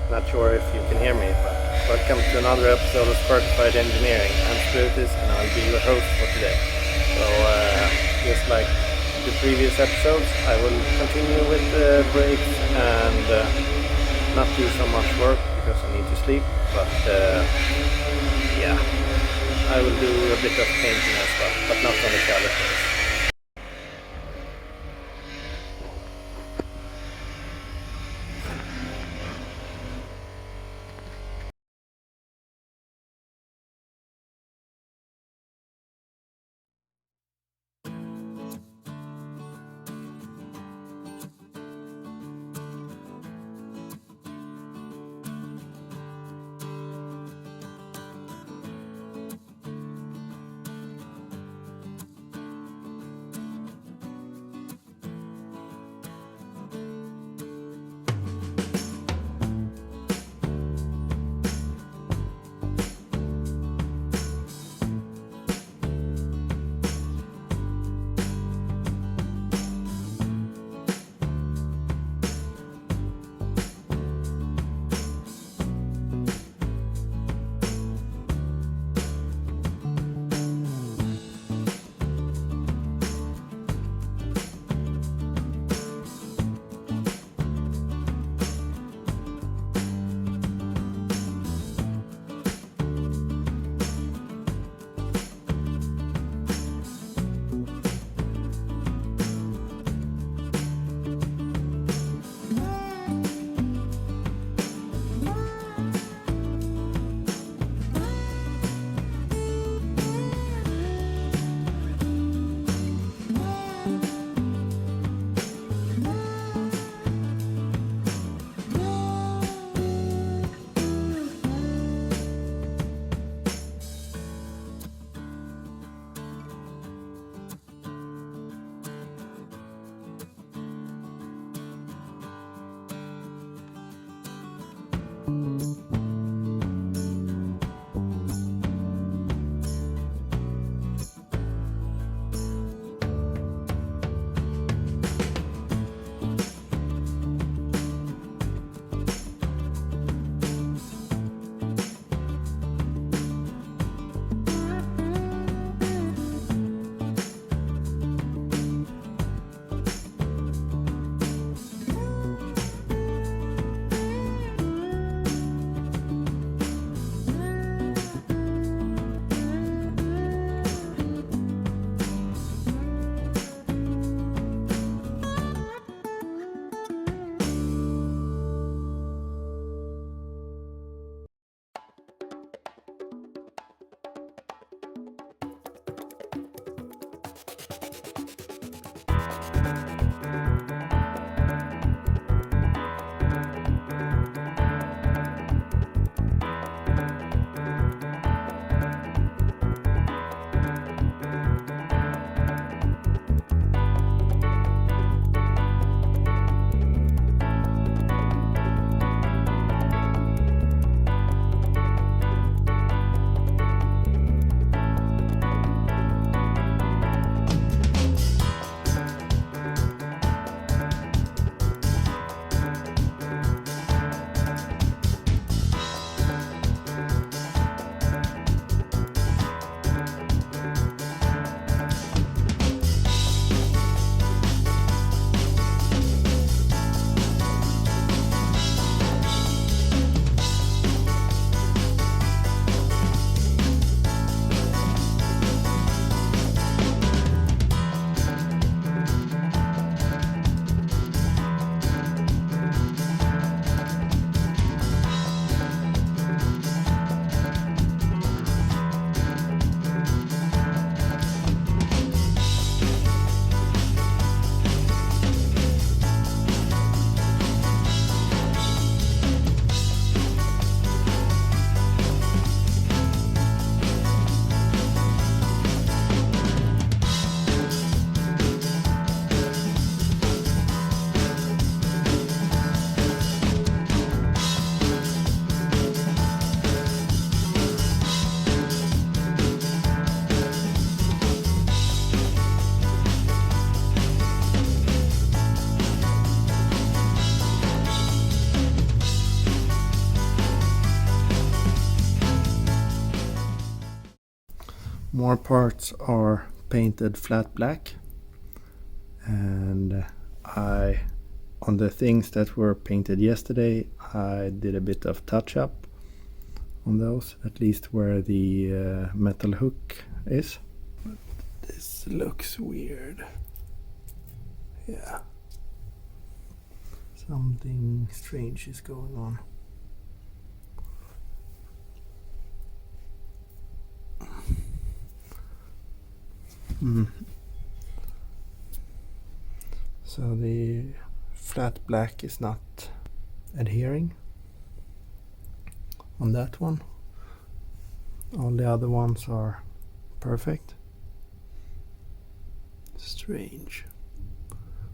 Not sure if you can hear me, but welcome to another episode of Squirtified Engineering. I'm Squirtis and I'll be your host for today. So just like the previous episodes, I will continue with the breaks and not do so much work because I need to sleep, but yeah, I will do a bit of painting as well, but not on the calipers. more parts are painted flat black, and on the things that were painted yesterday I did a bit of touch up on those, at least where the metal hook is. But this looks weird. Yeah, something strange is going on. So the flat black is not adhering on that one. All the other ones are perfect. Strange.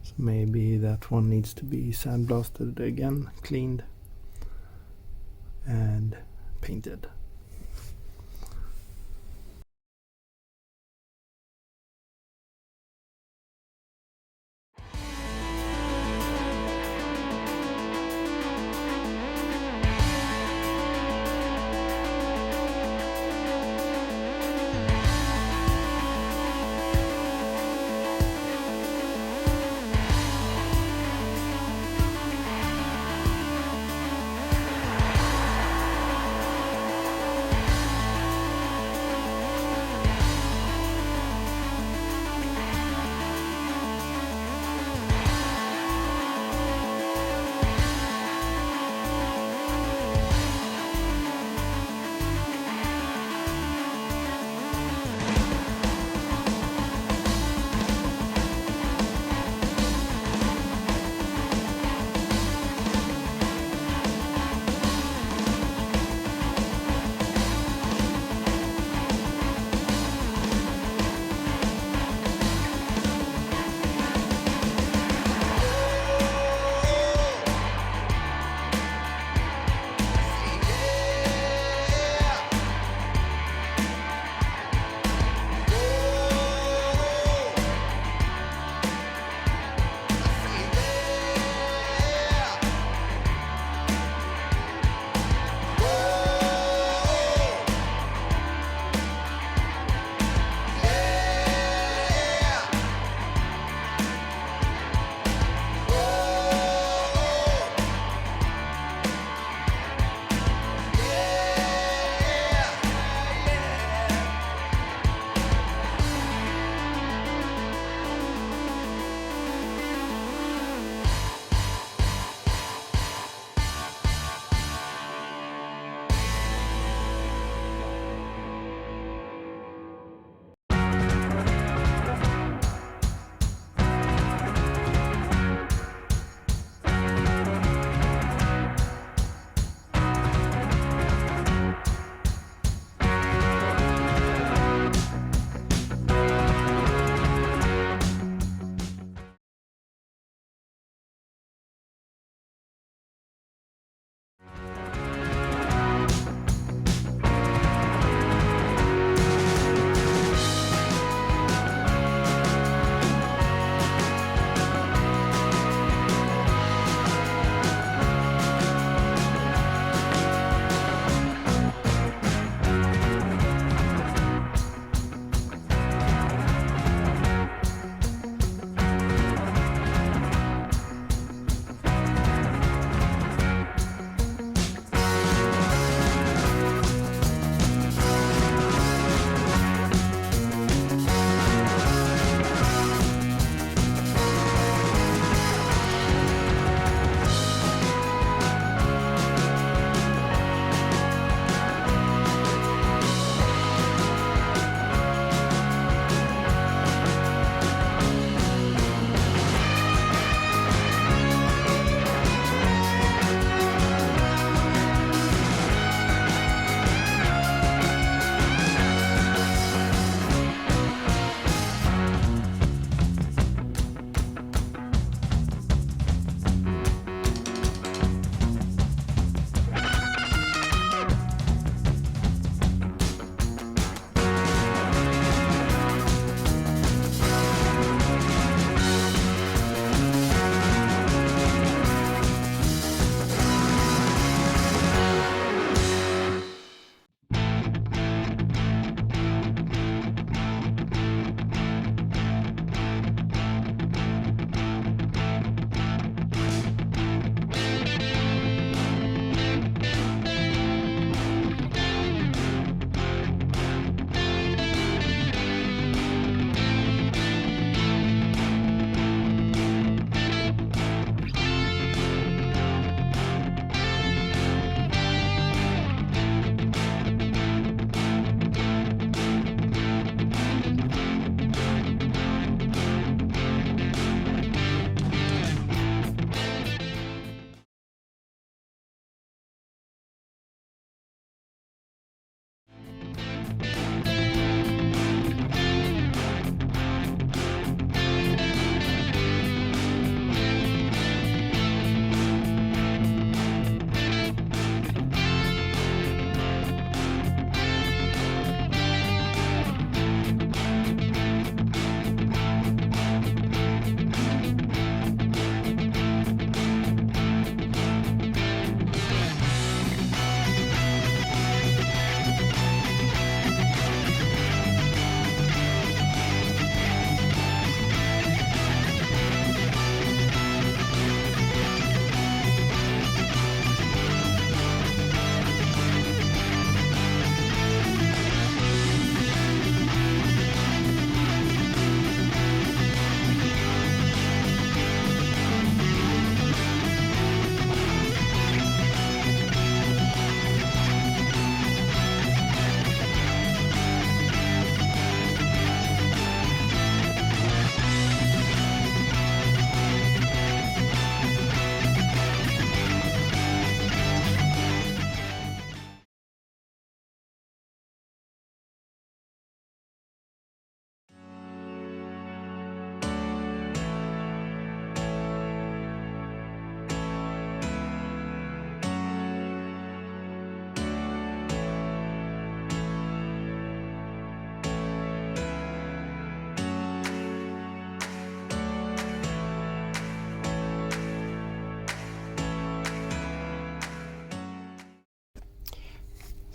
So maybe that one needs to be sandblasted again, cleaned and painted.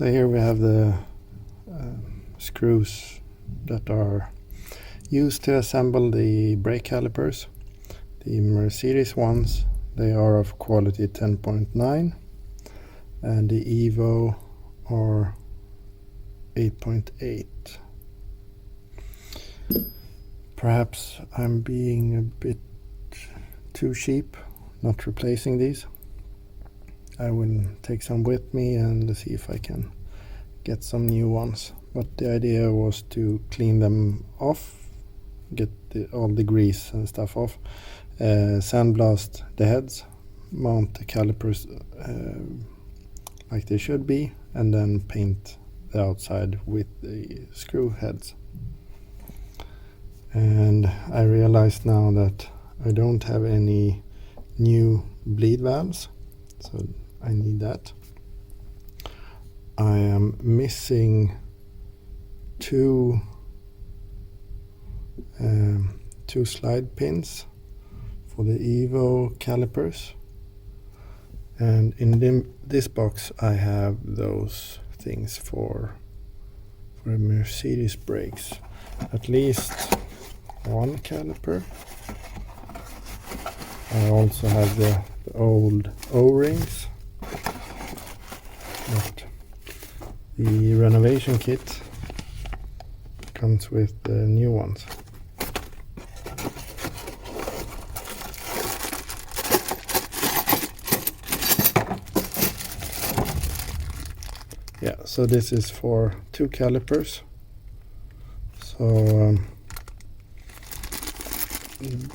So here we have the screws that are used to assemble the brake calipers. The Mercedes ones, they are of quality 10.9 and the Evo are 8.8. Perhaps I'm being a bit too cheap not replacing these. I will take some with me and see if I can get some new ones. But the idea was to clean them off, get all the grease and stuff off, sandblast the heads, mount the calipers like they should be, and then paint the outside with the screw heads. And I realized now that I don't have any new bleed valves, so I need that. I am missing two slide pins for the Evo calipers, and in this box I have those things for Mercedes brakes. At least one caliper. I also have the old O-rings, but the renovation kit comes with the new ones. Yeah, so this is for two calipers. So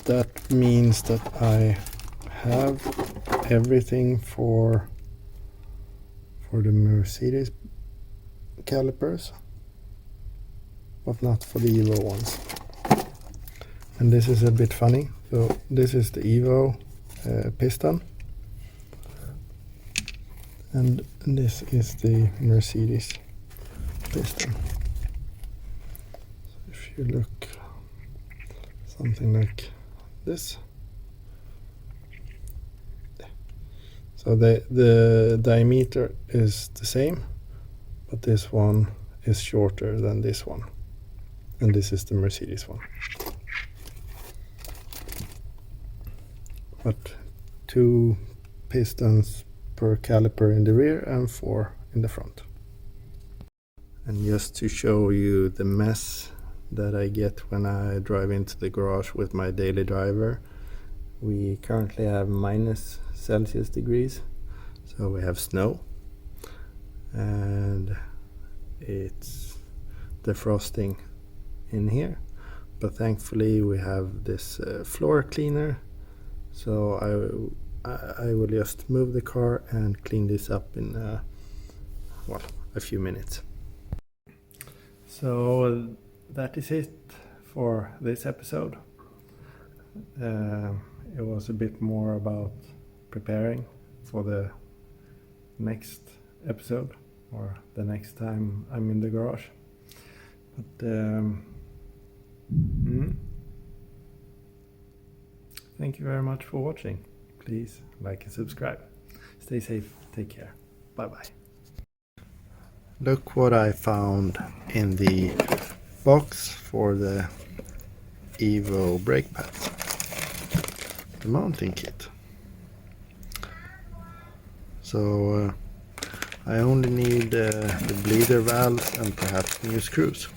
that means that I have everything for the Mercedes calipers, but not for the Evo ones. And this is a bit funny. So this is the Evo piston, and this is the Mercedes piston. So if you look something like this, so the diameter is the same, but this one is shorter than this one, and this is the Mercedes one. But 2 pistons per caliper in the rear and 4 in the front. And just to show you the mess that I get when I drive into the garage with my daily driver, we currently have -Celsius degrees, so we have snow and it's defrosting in here, but thankfully we have this floor cleaner, so I will just move the car and clean this up in a few minutes. So that is it for this episode. It was a bit more about preparing for the next episode or the next time I'm in the garage. But thank you very much for watching. Please like and subscribe. Stay safe. Take care. Bye bye. Look what I found in the box for the Evo brake pads. The mounting kit. So I only need the bleeder valves and perhaps new screws.